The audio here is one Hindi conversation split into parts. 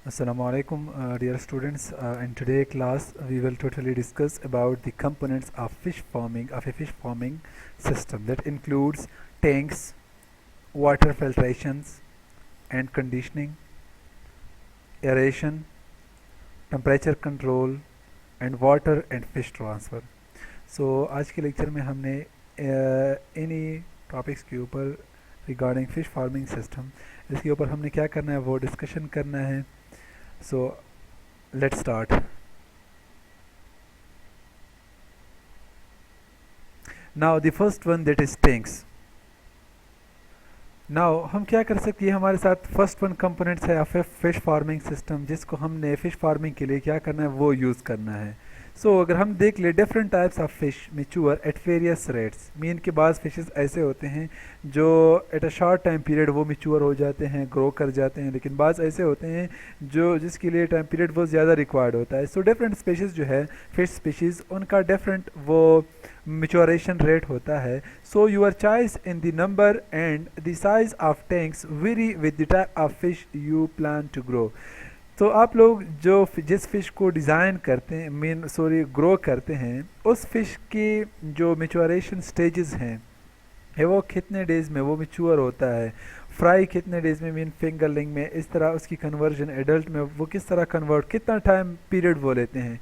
Assalamu alaikum, dear students. In today's class, we will totally discuss about the components of fish farming, of a fish farming system that includes tanks, water filtrations and conditioning, aeration, temperature control, and water and fish transfer. So आज के लेक्चर में हमने इन्हीं टॉपिक्स के ऊपर रिगार्डिंग फिश फार्मिंग सिस्टम इसके ऊपर हमने क्या करना है वो डिस्कशन करना है. So let's start. Now the first one, that is tanks. Now हम क्या कर सकते हैं, हमारे साथ फर्स्ट वन कंपोनेंट्स है of a fish farming system जिसको हमने फिश फार्मिंग के लिए क्या करना है वो यूज़ करना है. अगर हम देख ले different types of fish mature at various rates. Mean के बाद फिशेस ऐसे होते हैं जो at a short time period वो मेच्योर हो जाते हैं, ग्रो कर जाते हैं, लेकिन बाज़ ऐसे होते हैं जो जिसके लिए टाइम पीरियड वो ज़्यादा रिक्वायर्ड होता है. डिफरेंट स्पीशीज़ जो है फिश स्पीशीज़ उनका डिफरेंट वो मेच्योरेशन रेट होता है. Your choice in the number and the size of tanks vary with the type of fish you plan to grow. आप लोग जो जिस फ़िश को डिज़ाइन करते हैं ग्रो करते हैं उस फ़िश की जो मेच्योरेशन स्टेजेस हैं वो कितने डेज़ में वो मेच्योर होता है, फ्राई कितने डेज़ में फिंगरलिंग में, इस तरह उसकी कन्वर्जन एडल्ट में वो किस तरह कन्वर्ट, कितना टाइम पीरियड वो लेते हैं.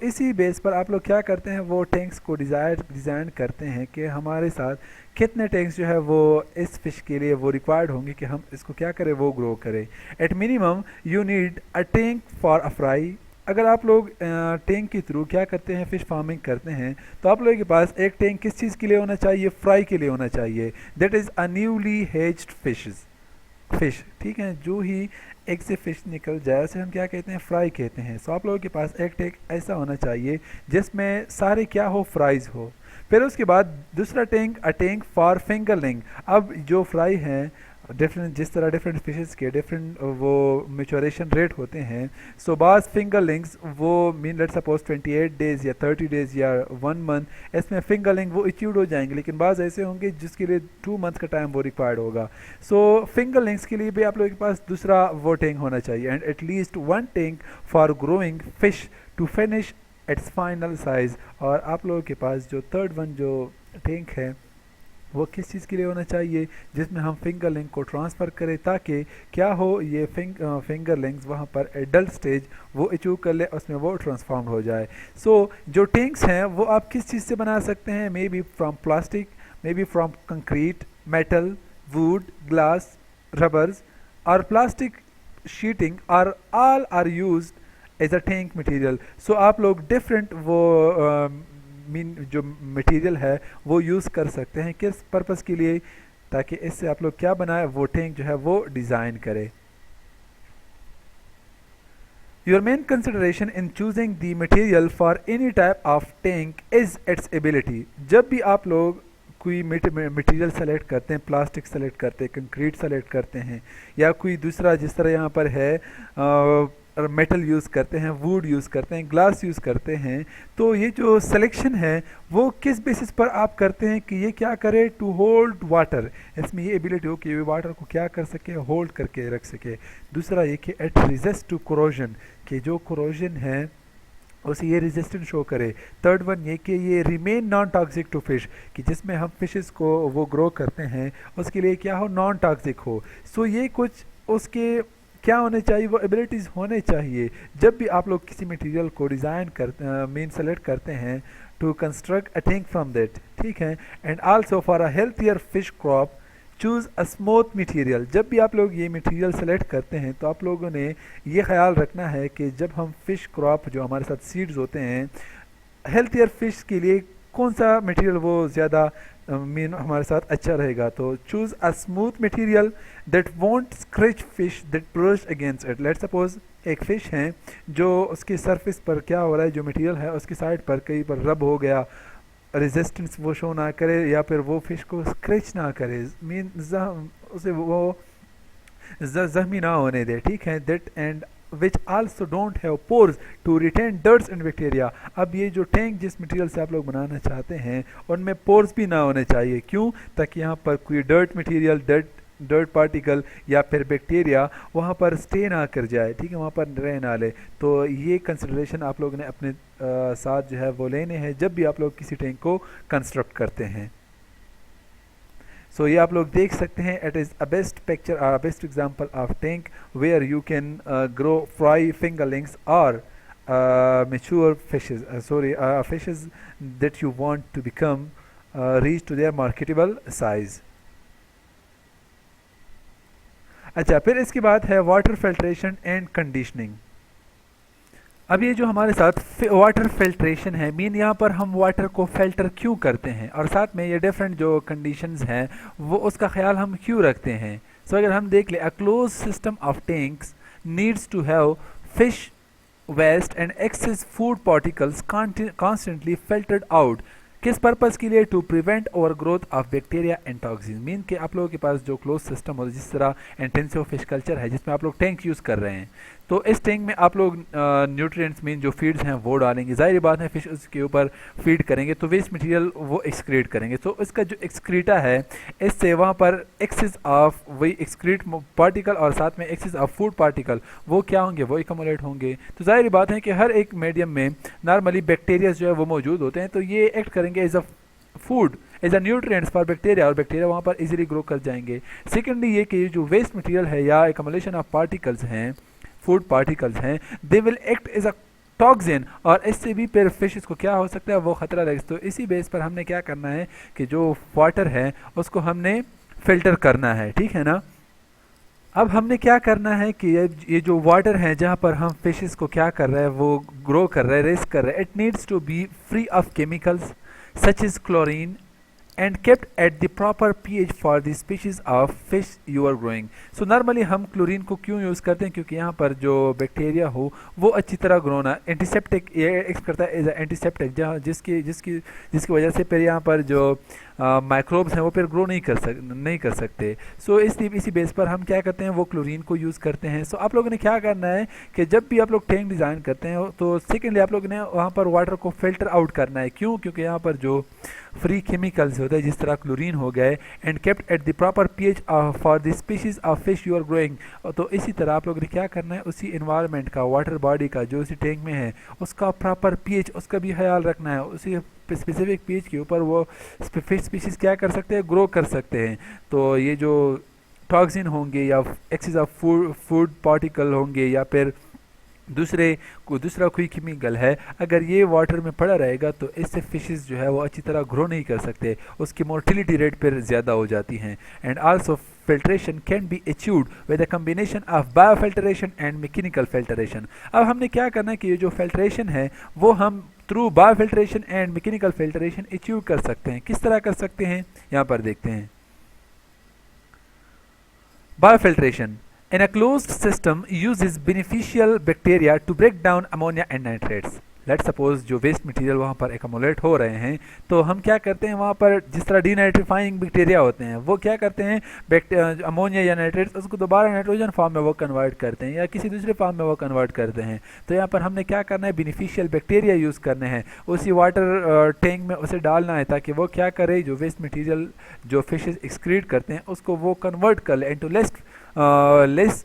इसी बेस पर आप लोग क्या करते हैं वो टैंक्स को डिज़ाइन करते हैं कि हमारे साथ कितने टैंक्स जो है वो इस फिश के लिए वो रिक्वायर्ड होंगे कि हम इसको क्या करें वो ग्रो करें. At minimum you need a tank for a fry. अगर आप लोग टैंक के थ्रू क्या करते हैं फिश फार्मिंग करते हैं तो आप लोगों के पास एक टैंक किस चीज़ के लिए होना चाहिए, फ्राई के लिए होना चाहिए. That is a newly hedged fish. ठीक है, जो ही एक से फिश निकल जाए उसे हम क्या कहते हैं, फ्राई कहते हैं. आप लोगों के पास एक टैंक ऐसा होना चाहिए जिसमें सारे क्या हो, फ्राइज हो. फिर उसके बाद दूसरा tank a tank for fingerling. अब जो फ्राई हैं डिफरेंट जिस तरह डिफरेंट फिशेस के डिफरेंट वो मेच्योरेशन रेट होते हैं. बाज़ फिंगरलिंग्स वो मीन लेट्स सपोज 28 डेज़ या 30 डेज़ या 1 मंथ इसमें फिंगरलिंग वो अचीव्ड हो जाएंगे, लेकिन बाज़ ऐसे होंगे जिसके लिए 2 मंथ का टाइम वो रिक्वायर्ड होगा. फिंगरलिंग्स के लिए भी आप लोगों के पास दूसरा वो टैंक होना चाहिए and at least 1 tank for growing fish to finish its final size. और आप लोगों के पास जो थर्ड वन जो टैंक है वो किस चीज़ के लिए होना चाहिए, जिसमें हम फिंगरलिंग को ट्रांसफ़र करें ताकि क्या हो ये फिंगरलिंग्स वहाँ पर एडल्ट स्टेज वो अचीव कर ले, उसमें वो ट्रांसफॉर्म हो जाए. जो टैंक्स हैं वो आप किस चीज़ से बना सकते हैं, may be from plastic, may be from concrete, metal, wood, glass, rubbers और प्लास्टिक शीटिंग और all are used as a tank material. आप लोग डिफरेंट वो जो मटेरियल है वो यूज़ कर सकते हैं किस पर्पस के लिए, ताकि इससे आप लोग क्या बनाए वो टैंक जो है वो डिज़ाइन करें. Your main consideration in choosing the material for any type of tank is its ability. जब भी आप लोग कोई मटेरियल सेलेक्ट करते हैं, प्लास्टिक सेलेक्ट करते हैं, कंक्रीट सेलेक्ट करते हैं या कोई दूसरा जिस तरह यहाँ पर है मेटल यूज़ करते हैं, वुड यूज़ करते हैं, ग्लास यूज़ करते हैं, ये जो सिलेक्शन है वो किस बेसिस पर आप करते हैं कि ये क्या करे, टू होल्ड वाटर. इसमें ये एबिलिटी हो कि ये वाटर को क्या कर सके, होल्ड करके रख सके. दूसरा ये कि एट रेजिस्ट टू कोरोजन, कि जो कोरोजन है उसे ये रेजिस्टेंस शो करे. थर्ड वन ये कि ये remain non toxic to fish, कि जिसमें हम फिशेस को वो ग्रो करते हैं उसके लिए क्या हो, नॉन टॉक्सिक हो. ये कुछ उसके क्या होने चाहिए, वो एबिलिटीज़ होने चाहिए जब भी आप लोग किसी मटेरियल को डिज़ाइन करते सेलेक्ट करते हैं to construct a tank from that. ठीक है, and also for a healthier fish crop choose a smooth material. जब भी आप लोग ये मटेरियल सेलेक्ट करते हैं तो आप लोगों ने ये ख्याल रखना है कि जब हम फिश क्रॉप जो हमारे साथ सीड्स होते हैं हेल्थियर फिश के लिए कौन सा मटेरियल वो ज़्यादा मीन हमारे साथ अच्छा रहेगा. Choose a smooth material that won't scratch fish that brush against it. Let's suppose एक फ़िश है जो उसकी सरफेस पर क्या हो रहा है, जो मटेरियल है उसकी साइड पर कहीं पर रब हो गया, रेजिस्टेंस वो शो ना करे या फिर वो फिश को स्क्रैच ना करे, मीन उसे वो जख्मी ना होने दे. ठीक है, that and which also don't have pores to retain dirt and bacteria. अब ये जो टैंक जिस मटेरियल से आप लोग बनाना चाहते हैं उनमें पोर्स भी ना होने चाहिए. क्यों, ताकि यहाँ पर कोई dirt material, dirt dirt particle या फिर बैक्टीरिया वहाँ पर स्टे ना कर जाए, ठीक है, वहाँ पर रह ना ले। तो ये कंसिडरेशन आप लोगों ने अपने साथ जो है वो लेने हैं जब भी आप लोग किसी टैंक को कंस्ट्रक्ट करते हैं। सो ये आप लोग देख सकते हैं, it is a best picture और best example of tank where you can grow fry fingerlings और mature fishes, fishes that you want to become reach to their marketable size। अच्छा, फिर इसके बाद है वाटर फिल्ट्रेशन एंड कंडीशनिंग। अब ये जो हमारे साथ वाटर फिल्ट्रेशन है, मीन यहाँ पर हम वाटर को फिल्टर क्यों करते हैं और साथ में ये डिफरेंट जो कंडीशंस हैं वो उसका ख्याल हम क्यों रखते हैं। सो अगर हम देख ले, a closed system of tanks needs to have fish waste and excess food particles constantly filtered out. किस पर्पज़ के लिए? To prevent overgrowth of bacteria and toxin. Mean कि आप लोगों के पास जो क्लोज सिस्टम होता है, जिस तरह इंटेंसिव फिश कल्चर है जिसमें आप लोग टैंक यूज़ कर रहे हैं, तो इस टैंक में आप लोग न्यूट्रिएंट्स मीन जो फीड्स हैं वो डालेंगे। ज़ाहिर बात है फिश उसके ऊपर फीड करेंगे तो वेस्ट मटेरियल वो एक्सक्रीट करेंगे। तो इसका जो एक्सक्रीटा है इससे वहाँ पर एक्सेस ऑफ वही एक्सक्रीट पार्टिकल और साथ में एक्सेस ऑफ फूड पार्टिकल वो क्या होंगे, वो एकमुलेट होंगे। तो ज़ाहिर बात है कि हर एक मीडियम में नॉर्मली बैक्टीरिया जो है वो मौजूद होते हैं, तो ये एक्ट करेंगे as a food, as a nutrients for bacteria और बैक्टीरिया वहाँ पर इजीली ग्रो कर जाएंगे। सेकेंडली ये कि जो वेस्ट मटेरियल है या एकमुलेशन ऑफ पार्टिकल्स हैं, फूड पार्टिकल्स हैं, they will act as a toxin और इससे भी फिर फिश को क्या हो सकता है, वो खतरा लगे। तो इसी बेस पर हमने क्या करना है कि जो वाटर है उसको हमने फिल्टर करना है, ठीक है ना। अब हमने क्या करना है कि ये जो वाटर है जहाँ पर हम फिशेस को क्या कर रहे हैं, वो ग्रो कर रहे हैं, रेस कर रहे हैं, it needs to be free of chemicals such as chlorine and kept at the proper pH for the species of fish you are growing। so normally हम क्लोरीन को क्यों यूज़ करते हैं? क्योंकि यहाँ पर जो बैक्टीरिया हो वो अच्छी तरह ग्रो ना, एंटीसेप्टिक ये एक्ट करता है एज एंटीसेप्टिक, जहाँ जिसकी जिसकी जिसकी वजह से फिर यहाँ पर जो माइक्रोब्स हैं वो फिर ग्रो नहीं कर सकते। सो इसी बेस पर हम क्या करते हैं, वो क्लोरीन को यूज़ करते हैं। सो आप लोगों ने क्या करना है कि जब भी आप लोग टैंक डिज़ाइन करते हैं तो सेकेंडली आप लोगों ने वहाँ पर वाटर को फिल्टर आउट करना है। क्यों? क्योंकि यहाँ पर जो फ्री केमिकल्स होते हैं जिस तरह क्लोरीन हो गए, and kept at the proper pH for the species of fish you are growing. तो इसी तरह आप लोगों ने क्या करना है, उसी इन्वायरमेंट का, वाटर बॉडी का जो उसी टैंक में है उसका प्रॉपर पीएच उसका भी ख्याल रखना है। उसी स्पेसिफिक पीएच के ऊपर वो फिश स्पीशीज क्या कर सकते हैं, ग्रो कर सकते हैं। तो ये जो टॉक्सिन होंगे या एक्सेस ऑफ फूड पार्टिकल होंगे या फिर दूसरा कोई केमिकल है, अगर ये वाटर में पड़ा रहेगा तो इससे फिशेस जो है वो अच्छी तरह ग्रो नहीं कर सकते, उसकी मोर्टिलिटी रेट फिर ज़्यादा हो जाती हैं। And also filtration can be achieved with a combination of biofiltration and mechanical filtration. अब हमने क्या करना है कि ये जो फिल्ट्रेशन है वो हम through biofiltration and mechanical filtration achieve कर सकते हैं। किस तरह कर सकते हैं, यहाँ पर देखते हैं। Biofiltration in a closed system uses beneficial bacteria to break down ammonia and nitrates। Let's suppose जो वेस्ट मटेरियल वहाँ पर एकमुलेट हो रहे हैं तो हम क्या करते हैं, वहाँ पर जिस तरह डीनाइट्रीफाइंग बैक्टीरिया होते हैं वो क्या करते हैं, अमोनिया या नाइट्रेट्स उसको दोबारा नाइट्रोजन फॉर्म में वो कन्वर्ट करते हैं या किसी दूसरे फॉर्म में वो कन्वर्ट करते हैं। तो यहाँ पर हमने क्या करना है, बेनिफिशियल बैक्टीरिया यूज़ करने हैं, उसी वाटर टैंक में उसे डालना है ताकि वो क्या करे, जो वेस्ट मटीरियल जो फिशेज एक्सक्रीट करते हैं उसको वो कन्वर्ट कर ले इनटू लेस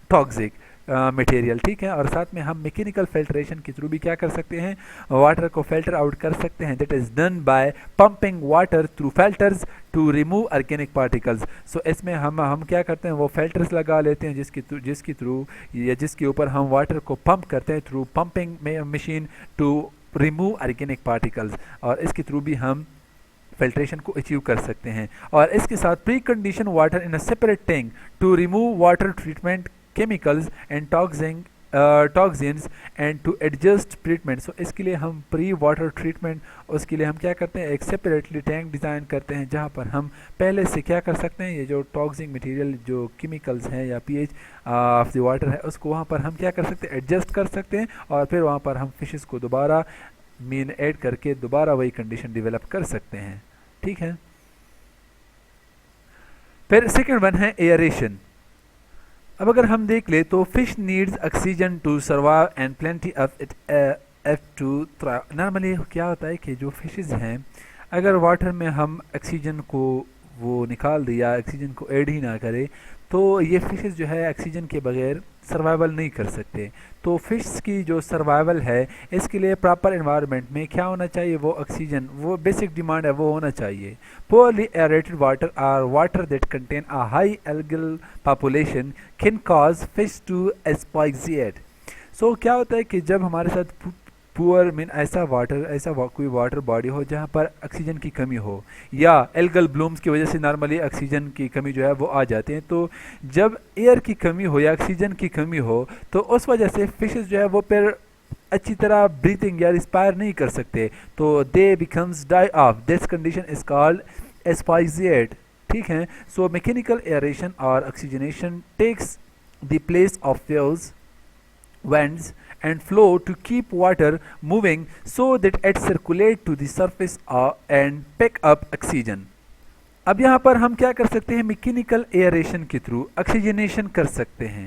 टॉक्सिक मटेरियल, ठीक है। और साथ में हम मैकेनिकल फिल्ट्रेशन के थ्रू भी क्या कर सकते हैं, वाटर को फिल्टर आउट कर सकते हैं। That is done by pumping water through filters to remove organic particles. So इसमें हम क्या करते हैं, वो फिल्टर्स लगा लेते हैं जिसके थ्रू या जिसके ऊपर हम वाटर को पंप करते हैं through pumping machine to remove organic particles, और इसके थ्रू भी हम फिल्ट्रेशन को अचीव कर सकते हैं। और इसके साथ precondition water in a separate tank to remove water treatment chemicals and toxins and to adjust treatment. So इसके लिए हम प्री वाटर ट्रीटमेंट, उसके लिए हम क्या करते हैं, एक सेपरेटली टैंक डिज़ाइन करते हैं जहाँ पर हम पहले से क्या कर सकते हैं, ये जो टॉक्सिक मटेरियल जो केमिकल्स हैं या पीएच ऑफ द वाटर है उसको वहाँ पर हम क्या कर सकते हैं, एडजस्ट कर सकते हैं, और फिर वहाँ पर हम फिशेस को दोबारा मीन ऐड करके दोबारा वही कंडीशन डेवलप कर सकते हैं, ठीक है। फिर सेकेंड वन है एयरेशन। अब अगर हम देख ले तो fish needs oxygen to survive and plenty of it एफ टू थ्राइव। नॉर्मली क्या होता है कि जो फिशेज हैं अगर वाटर में हम ऑक्सीजन को वो निकाल दे या ऑक्सीजन को ऐड ही ना करे, तो ये फिशेस जो है ऑक्सीजन के बगैर सर्वाइवल नहीं कर सकते। तो फिश की जो सर्वाइवल है इसके लिए प्रॉपर एनवायरनमेंट में क्या होना चाहिए, वो ऑक्सीजन, वो बेसिक डिमांड है, वो होना चाहिए। पोअरली एरेटेड वाटर और water that contain a high algal population can cause fish to asphyxiate. So क्या होता है कि जब हमारे साथ पुअर मीन ऐसा वाटर, कोई वाटर बॉडी हो जहाँ पर ऑक्सीजन की कमी हो या एल्गल ब्लूम्स की वजह से नॉर्मली ऑक्सीजन की कमी जो है वो आ जाते हैं, तो जब एयर की कमी हो या ऑक्सीजन की कमी हो तो उस वजह से फिशेस जो है वो फिर अच्छी तरह ब्रीथिंग या रिस्पायर नहीं कर सकते, तो they becomes die off. This condition is called asphyxiate. ठीक है, सो मैकेनिकल एयरेशन और oxygenation takes the place of waves, winds and flow to keep water moving so that it circulate to the surface and pick up oxygen। अब यहाँ पर हम क्या कर सकते हैं, मैकेनिकल एयरेशन के थ्रू ऑक्सीजनेशन कर सकते हैं।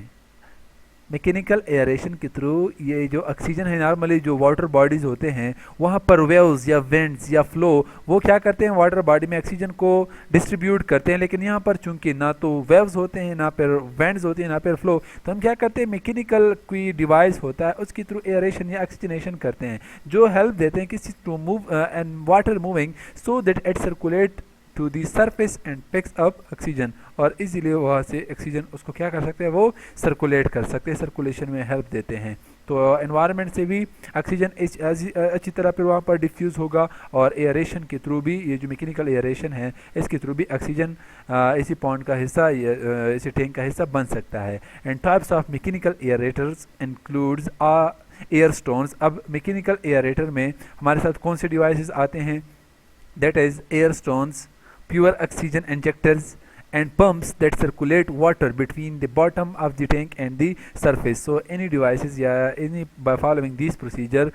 मैकेनिकल एयरेशन के थ्रू ये जो ऑक्सीजन है, नॉर्मली जो वाटर बॉडीज होते हैं वहाँ पर वेव्स या विंड्स या फ्लो वो क्या करते हैं, वाटर बॉडी में ऑक्सीजन को डिस्ट्रीब्यूट करते हैं, लेकिन यहाँ पर चूंकि ना तो वेव्स होते हैं, ना फिर विंड्स होती हैं, ना फिर फ्लो, तो हम क्या करते हैं, मैकेनिकल कोई डिवाइस होता है उसके थ्रू एयरेशन या ऑक्सीजनेशन करते हैं, जो हेल्प देते हैं किसी to move and water moving so that it circulate to the surface and picks up oxygen, और इजीली वहाँ से ऑक्सीजन उसको क्या कर सकते हैं, वो सर्कुलेट कर सकते हैं, सर्कुलेशन में हेल्प देते हैं। तो एनवायरनमेंट से भी ऑक्सीजन अच्छी तरह फिर वहाँ पर डिफ्यूज़ होगा, और एयरेशन के थ्रू भी, ये जो मैकेनिकल एयरेशन है इसके थ्रू भी ऑक्सीजन इसी पॉन्ड का हिस्सा, इसी टैंक का हिस्सा बन सकता है। And types of mechanical aerators includes air stones. अब मैकेनिकल एयरेटर में हमारे साथ कौन से डिवाइसेस आते हैं, that is air stones, pure oxygen injectors and pumps that circulate water between the bottom of the tank and the surface. So any devices, any by following these procedure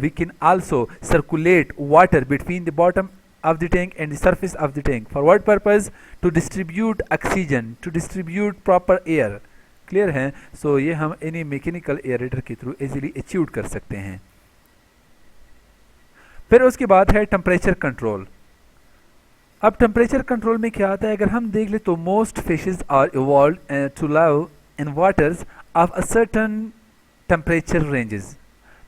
we can also circulate water between the bottom of the tank and the surface of the tank. For what purpose? To distribute oxygen, to distribute proper air. Clear है? सो ये हम any mechanical aerator के थ्रू easily achieve कर सकते हैं। फिर उसके बाद है टेम्परेचर कंट्रोल। अब टेम्परेचर कंट्रोल में क्या आता है, अगर हम देख ले तो most fishes are evolved to live in waters of a certain temperature ranges.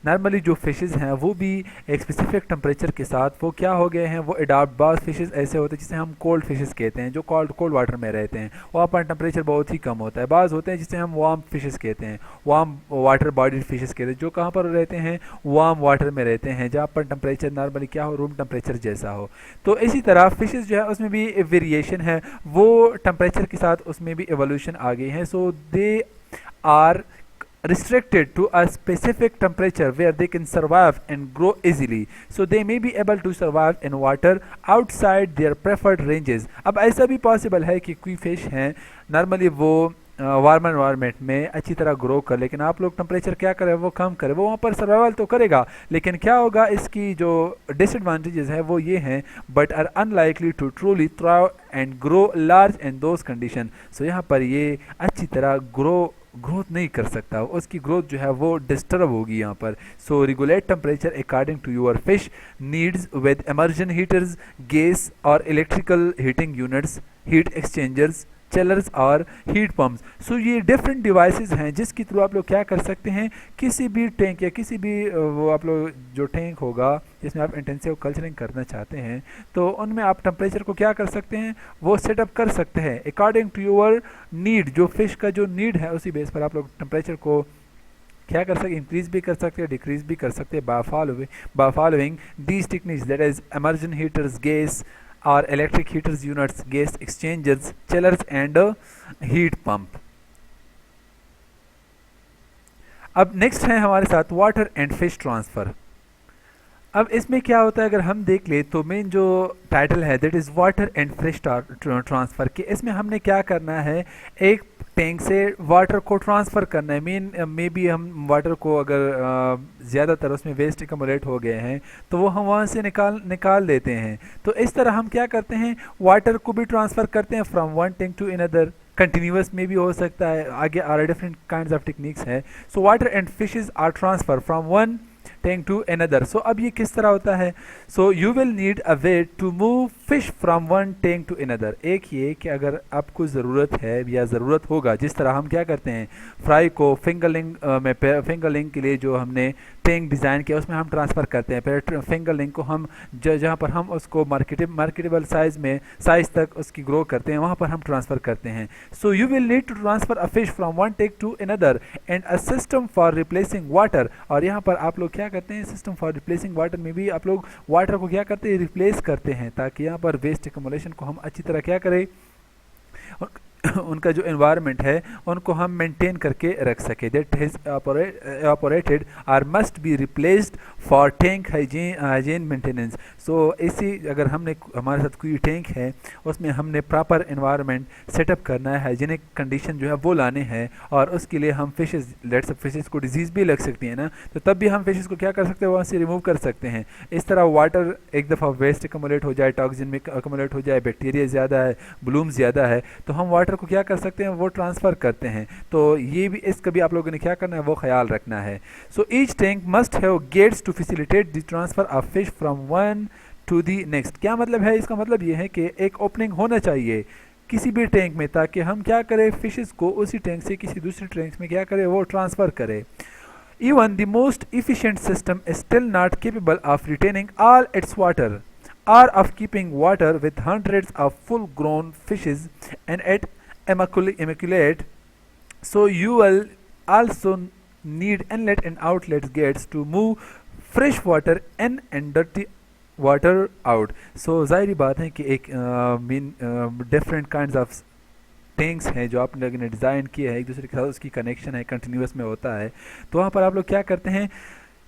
Normally जो फिशेस हैं वो भी एक स्पेसिफिक टेम्परेचर के साथ वो क्या हो गए हैं, वो अडॉप्ट। बाज़ फिशेस ऐसे होते हैं जिसे हम कोल्ड फिशेस कहते हैं, जो कोल्ड वाटर में रहते हैं, वहाँ पर टेम्परेचर बहुत ही कम होता है। बाज़ होते हैं जिसे हम वार्म फिशेस कहते हैं, वार्म वाटर बॉडी फिशेस कहते हैं, जो कहाँ पर रहते हैं, वार्म वाटर में रहते हैं, जहाँ पर टेम्परेचर नॉर्मली क्या हो, रूम टेम्परेचर जैसा हो। तो इसी तरह फिशेस जो है उसमें भी वेरिएशन है, वो टेम्परेचर के साथ उसमें भी एवोल्यूशन आ गई है। So they are restricted to a specific temperature where they can survive and grow easily, so they may be able to survive in water outside their preferred ranges। अब ऐसा भी पॉसिबल है कि कोई फिश हैं नॉर्मली वो वार्म एनवायरनमेंट में अच्छी तरह ग्रो कर, लेकिन आप लोग टेम्परेचर क्या करें, वो कम करें, वो वहाँ पर सर्वाइवल तो करेगा, लेकिन क्या होगा, इसकी जो डिसएडवांटेजेस हैं वो ये हैं, but are unlikely to truly thrive and grow large in those condition. So यहाँ पर ये अच्छी तरह ग्रोथ नहीं कर सकता, उसकी ग्रोथ जो है वो डिस्टर्ब होगी यहाँ पर। So regulate temperature according to your fish needs with immersion heaters, gas और electrical heating units, heat exchangers, chillers और हीट पम्प्स। सो ये डिफरेंट डिवाइसेस हैं जिसके थ्रू आप लोग क्या कर सकते हैं, किसी भी टैंक या किसी भी वो आप लोग जो टैंक होगा जिसमें आप इंटेंसिव कल्चरिंग करना चाहते हैं, तो उनमें आप टेम्परेचर को क्या कर सकते हैं, वो सेटअप कर सकते हैं अकॉर्डिंग टू योर नीड। जो फिश का जो नीड है उसी बेस पर आप लोग टेम्परेचर को क्या कर सकते, इंक्रीज भी कर सकते हैं, डिक्रीज भी कर सकते हैं by following these techniques, that is immersion heaters, gas or electric heaters units, gas exchangers, chillers and heat pump। अब नेक्स्ट है हमारे साथ वाटर एंड फिश ट्रांसफ़र। अब इसमें क्या होता है, अगर हम देख ले तो मेन जो टाइटल है that is water and fish transfer के, इसमें हमने क्या करना है, एक टैंक से वाटर को ट्रांसफ़र करना है। मे बी हम वाटर को अगर ज़्यादातर उसमें वेस्ट एकमुलेट हो गए हैं तो वो हम वहाँ से निकाल देते हैं। तो इस तरह हम क्या करते हैं, वाटर को भी ट्रांसफ़र करते हैं from one tank to another, continuous में भी हो सकता है, आगे डिफरेंट काइंड्स ऑफ टेक्निक्स है। So water and fishes are transfer from one tank to another. So अब ये किस तरह होता है? So you will need a way to move fish from one tank to another. एक ये कि अगर आपको ज़रूरत है या ज़रूरत होगा, जिस तरह हम क्या करते हैं, फ्राई को फिंगरलिंग में फिंगरलिंग के लिए जो हमने टैंक डिज़ाइन किया उसमें हम ट्रांसफ़र करते हैं, फिर फिंगरलिंग को हम जहाँ पर हम उसको मार्केटेबल साइज़ तक उसकी ग्रो करते हैं, वहाँ पर हम ट्रांसफ़र करते हैं. So you will need to transfer a fish from one tank to another and a system for replacing water. और यहाँ पर आप लोग क्या करते हैं, सिस्टम फॉर रिप्लेसिंग वाटर में भी आप लोग वाटर को क्या करते हैं, रिप्लेस करते हैं, ताकि यहाँ पर वेस्ट एक्युमुलेशन को हम अच्छी तरह क्या करें, उनका जो एनवायरनमेंट है उनको हम मेंटेन करके रख सके. दैट हैज evaporated और must be replaced for tank hygiene maintenance. So इसी अगर हमने हमारे साथ कोई टैंक है उसमें हमने प्रॉपर एनवायरनमेंट सेटअप करना है, हाइजीनिक कंडीशन जो है वो लाने हैं, और उसके लिए हम फिशेस, लेट्स फिशेस को डिजीज़ भी लग सकती है ना, तो तब भी हम फिशेस को क्या कर सकते हैं, वहाँ से रिमूव कर सकते हैं. इस तरह वाटर एक दफ़ा वेस्ट एकमुलेट हो जाए, टॉक्सिन में एकमुलेट हो जाए, बैक्टीरिया ज़्यादा है, ब्लूम ज़्यादा है, तो हम वाटर को क्या कर सकते हैं, वो ट्रांसफ़र करते हैं. तो ये भी इसका भी आप लोगों ने क्या करना है, वो ख्याल रखना है. So each tank must have gates to facilitate the transfer of fish from one to the next. क्या मतलब है, इसका मतलब ये है कि एक ओपनिंग होना चाहिए किसी भी टैंक में, ताकि हम क्या करें, फिशेस को उसी टैंक से किसी दूसरे टैंक में क्या करें, वो ट्रांसफ़र करें. Even the most efficient system is still not capable of retaining all its water or of keeping water with hundreds of full-grown fishes and at immaculate. So you will also need inlet and outlet gates to move fresh water in and dirty water out. So जाहिर बात है कि एक डिफरेंट काइंड्स ऑफ टैंक्स हैं जो आप लोगों ने डिज़ाइन किए हैं, एक दूसरे के साथ उसकी कनेक्शन है, कंटिन्यूस में होता है. तो वहाँ पर आप लोग क्या करते हैं,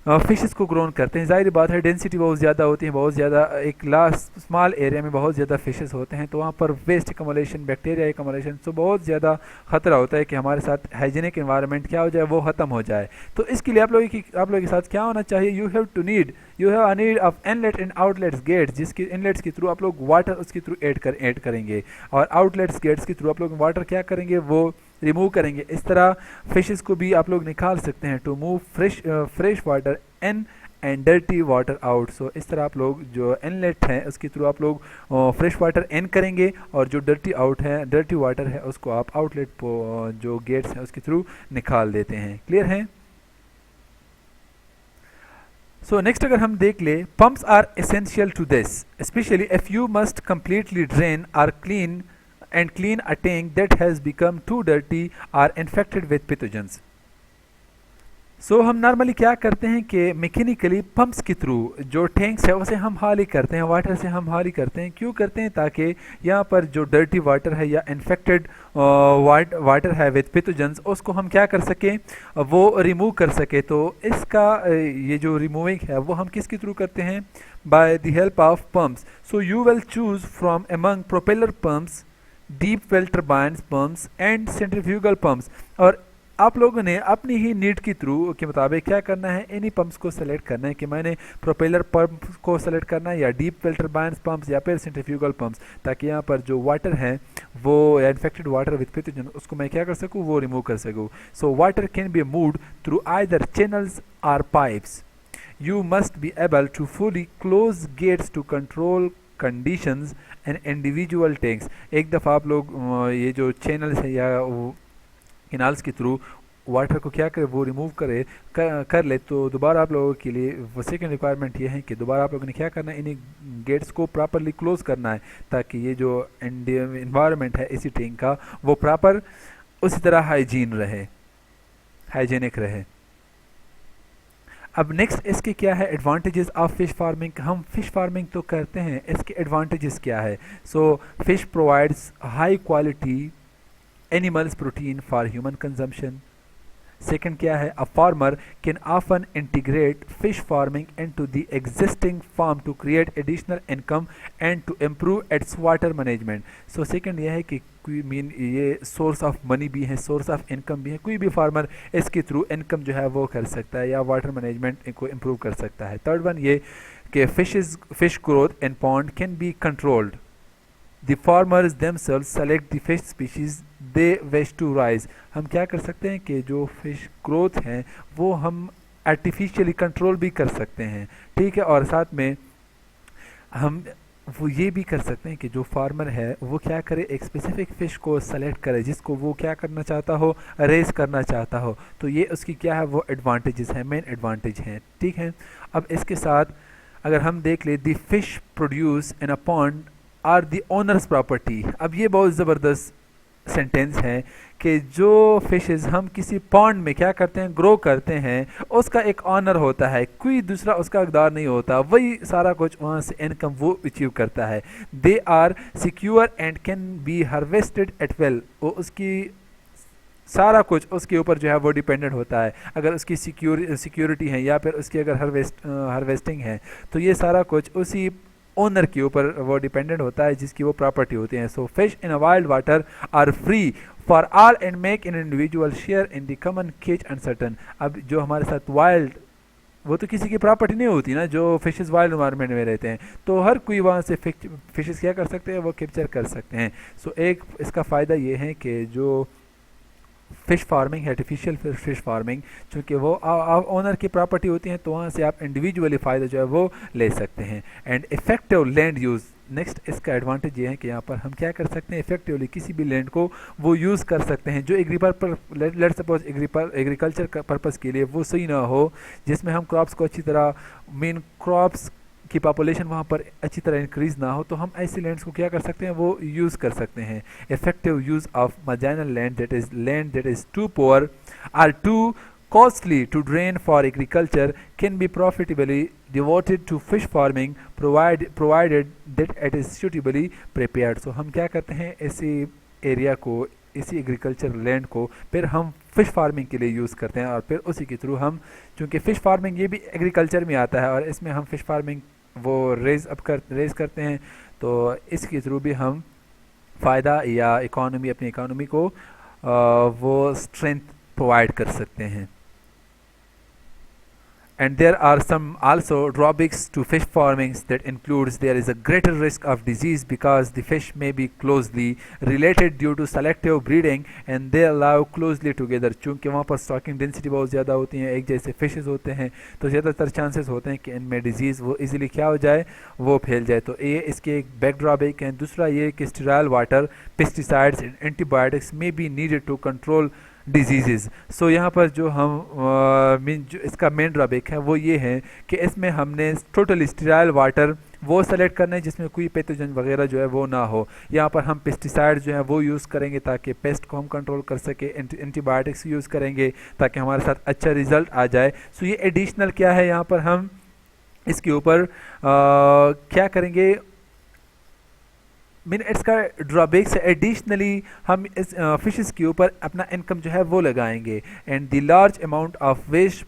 फिशेस को ग्रोन करते हैं. ज़ाहिर बात है डेंसिटी बहुत ज़्यादा होती है, बहुत ज़्यादा एक स्मॉल एरिया में बहुत ज़्यादा फिशेस होते हैं, तो वहाँ पर वेस्ट एकमुलेशन, बैक्टीरिया एकमुलेशन, तो बहुत ज़्यादा ख़तरा होता है कि हमारे साथ हाइजीनिक एनवायरनमेंट क्या हो जाए, वो ख़त्म हो जाए. तो इसके लिए आप लोगों के साथ क्या होना चाहिए, you have a need of inlet and outlets gates, जिसके इनलेट्स के थ्रू आप लोग वाटर उसके थ्रू ऐड करेंगे, और आउटलेट्स गेट्स के थ्रू आप लोग वाटर क्या करेंगे, वो रिमूव करेंगे. इस तरह फिशेस को भी आप लोग निकाल सकते हैं, to move fresh water in and dirty water out. So इस तरह आप लोग जो इनलेट है उसके थ्रू आप लोग फ्रेश वाटर इन करेंगे, और जो डर्टी वाटर है उसको आप आउटलेट जो गेट्स हैं उसके थ्रू निकाल देते हैं. क्लियर है? सो नेक्स्ट अगर हम देख ले, pumps are essential to this, specially if you must completely drain or clean a tank that has become too dirty or infected with pathogens. सो हम नॉर्मली क्या करते हैं कि मैकेनिकली पंप्स के थ्रू जो टैंक्स है उसे हम खाली करते हैं, वाटर से हम खाली करते हैं. क्यों करते हैं? ताकि यहाँ पर जो डर्टी वाटर है या इन्फेक्टेड वाटर है विद पैथोजेंस, उसको हम क्या कर सकें, वो रिमूव कर सके. तो इसका ये जो रिमूविंग है वो हम किसके थ्रू करते हैं, by the help of pumps. So you will choose from among propeller pumps, deep well turbines pumps and centrifugal pumps. और आप लोगों ने अपनी ही नीड की थ्रू के मुताबिक क्या करना है, इन्हीं पंप्स को सेलेक्ट करना है कि मैंने प्रोपेलर पंप को सेलेक्ट करना है या डीप वेल टर्बाइन्स पंप्स या फिर सेंट्रीफ्यूगल पंप्स, ताकि यहाँ पर जो वाटर है वो इन्फेक्टेड वाटर विद पैथोजन उसको मैं क्या कर सकूँ, वो रिमूव कर सकूँ. So water can be moved through either channels और pipes. You must be able to fully close gates to control conditions and individual tanks. एक दफ़ा आप लोग ये जो चैनल्स है या कैनाल्स के थ्रू वाटर को क्या करे, वो रिमूव कर ले, तो दोबारा आप लोगों के लिए वो सेकेंड रिक्वायरमेंट ये है कि दोबारा आप लोगों ने क्या करना है, इन्हीं गेट्स को प्रॉपरली क्लोज करना है, ताकि ये जो इन्वायरमेंट है इसी टैंक का वो प्रॉपर उसी तरह हाइजीनिक रहे. अब नेक्स्ट इसके क्या है एडवांटेजेस ऑफ फिश फार्मिंग. हम फिश फार्मिंग तो करते हैं, इसके एडवांटेजेस क्या है. So fish provides high quality animals protein for human consumption. Second क्या है, a farmer can often integrate fish farming into the existing farm to create additional income and to improve its water management. So second यह है कि ये सोर्स ऑफ मनी भी है, सोर्स ऑफ इनकम भी है. कोई भी फार्मर इसके थ्रू इनकम जो है वो कर सकता है या वाटर मैनेजमेंट को इम्प्रूव कर सकता है. थर्ड वन ये कि fish growth in pond can be controlled. The farmers themselves select the fish species they wish to raise. हम क्या कर सकते हैं कि जो फिश ग्रोथ हैं वो हम आर्टिफिशियली कंट्रोल भी कर सकते हैं, ठीक है। और साथ में हम वो ये भी कर सकते हैं कि जो फार्मर है वो क्या करे, एक स्पेसिफिक फ़िश को सेलेक्ट करे जिसको वो क्या करना चाहता हो, रेस करना चाहता हो। तो ये उसकी क्या है, वो एडवांटेजेस हैं, मेन एडवांटेज हैं, ठीक है। अब इसके साथ अगर हम देख ले, the fish produce in a pond or the owner's property. अब ये बहुत ज़बरदस्त सेंटेंस है कि जो फिशेस हम किसी पॉन्ड में क्या करते हैं, ग्रो करते हैं, उसका एक ऑनर होता है, कोई दूसरा उसका हकदार नहीं होता, वही सारा कुछ वहाँ से इनकम वो अचीव करता है। They are secure and can be harvested at well. वो उसकी सारा कुछ उसके ऊपर जो है वो डिपेंडेंट होता है। अगर उसकी सिक्योरिटी है या फिर उसकी अगर हार्वेस्टिंग है, तो ये सारा कुछ उसी ओनर के ऊपर वो डिपेंडेंट होता है जिसकी वो प्रॉपर्टी होती है। So fish in a wild water are free for all and make an individual share in the common cage uncertain. अब जो हमारे साथ वाइल्ड, वो तो किसी की प्रॉपर्टी नहीं होती ना, जो फिशेस वाइल्ड एनवायरनमेंट में रहते हैं, तो हर कोई वहाँ से फिशेस क्या कर सकते हैं, वो कैप्चर कर सकते हैं। सो एक इसका फ़ायदा ये है कि जो फिश फार्मिंग है, आर्टिफिशियल फिश फार्मिंग, चूँकि वो ओनर की प्रॉपर्टी होती है, तो वहाँ से आप इंडिविजुअली फ़ायदा जो है वो ले सकते हैं। And effective land use, next इसका एडवांटेज ये है कि यहाँ पर हम क्या कर सकते हैं, इफेक्टिवली किसी भी लैंड को वो यूज़ कर सकते हैं जो लेट सपोज एग्रीकल्चर पर्पज़ के लिए वो सही ना हो, जिसमें हम क्रॉप्स को अच्छी तरह, मेन क्रॉप्स की पॉपुलेशन वहाँ पर अच्छी तरह इंक्रीज ना हो, तो हम ऐसी लैंड्स को क्या कर सकते हैं, वो यूज़ कर सकते हैं। Effective use of marginal land that is too poor or too costly to drain for agriculture can be profitably devoted to fish farming provided that it is suitably prepared। So हम क्या करते हैं, ऐसी एरिया को, इसी एग्रीकल्चर लैंड को फिर हम फिश फार्मिंग के लिए यूज़ करते हैं, और फिर उसी के थ्रू हम, चूँकि फ़िश फार्मिंग ये भी एग्रीकल्चर में आता है और इसमें हम फिश फार्मिंग वो रेज करते हैं, तो इसके थ्रू भी हम फ़ायदा या अपनी इकोनॉमी को वो स्ट्रेंथ प्रोवाइड कर सकते हैं। And there are some also drawbacks to fish farming that includes there is a greater risk of disease because the fish may be closely related due to selective breeding and they live closely together। चूँकि वहाँ पर स्टॉकिंग डेंसिटी बहुत ज़्यादा होती है, एक जैसे फिशेस होते हैं, तो ज़्यादातर चांसेस होते हैं कि इनमें डिजीज़ वो इजीली क्या हो जाए, वो फैल जाए। तो ये इसके एक बैक ड्रॉबैक है। दूसरा ये कि sterile water, pesticides and antibiotics में be needed to control disease. So यहाँ पर जो हम जो इसका मेन ड्रॉबैक है वो ये है कि इसमें हमने टोटल स्टेराइल वाटर वो सेलेक्ट करना है जिसमें कोई पैथोजन वगैरह जो है वो ना हो। यहाँ पर हम पेस्टिसाइड जो है वो यूज़ करेंगे ताकि पेस्ट को हम कंट्रोल कर सके, एंटीबायोटिक्स यूज़ करेंगे ताकि हमारे साथ अच्छा रिजल्ट आ जाए। सो ये एडिशनल क्या है, यहाँ पर हम इसके ऊपर क्या करेंगे, मीन इसका ड्रॉबैक्स है। एडिशनली हम इस फिशेस के ऊपर अपना इनकम जो है वो लगाएंगे। And the large amount of waste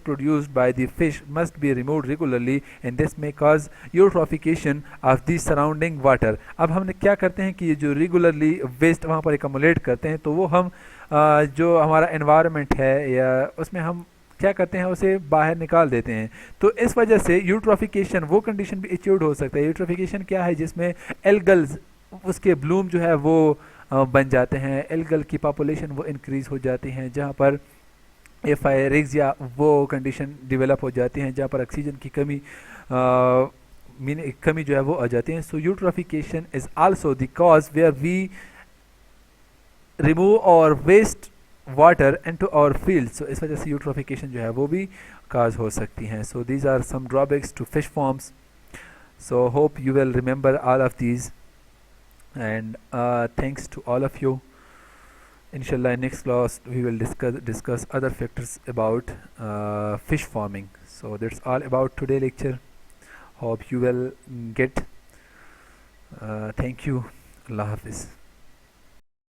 produced by the fish must be removed regularly and this may cause eutrophication of the surrounding water. अब हम क्या करते हैं कि ये जो रेगुलरली वेस्ट वहाँ पर एकमुलेट करते हैं, तो वो हम जो हमारा एनवायरनमेंट है या उसमें हम क्या करते हैं, उसे बाहर निकाल देते हैं। तो इस वजह से यूट्रोफिकेशन वो कंडीशन भी अचीव्ड हो सकता है। यूट्रोफिकेशन क्या है, जिसमें एल्गल्स उसके ब्लूम जो है वो बन जाते हैं, एल्गल की पॉपुलेशन वो इंक्रीज़ हो जाती हैं, जहाँ पर एफायरिक्स या वो कंडीशन डेवलप हो जाती हैं जहाँ पर ऑक्सीजन की कमी जो है वो आ जाती है। So eutrophication is also the cause where we remove और waste water into our field. So इस वजह से यूट्रोफिकेशन जो है वो भी काज हो सकती हैं। So these are some drawbacks to fish farms. So hope you will remember all of these and thanks to all of you. Inshallah, in next class we will discuss other factors about fish farming. So that's all about today lecture. Hope you will get. Thank you. Allah Hafiz.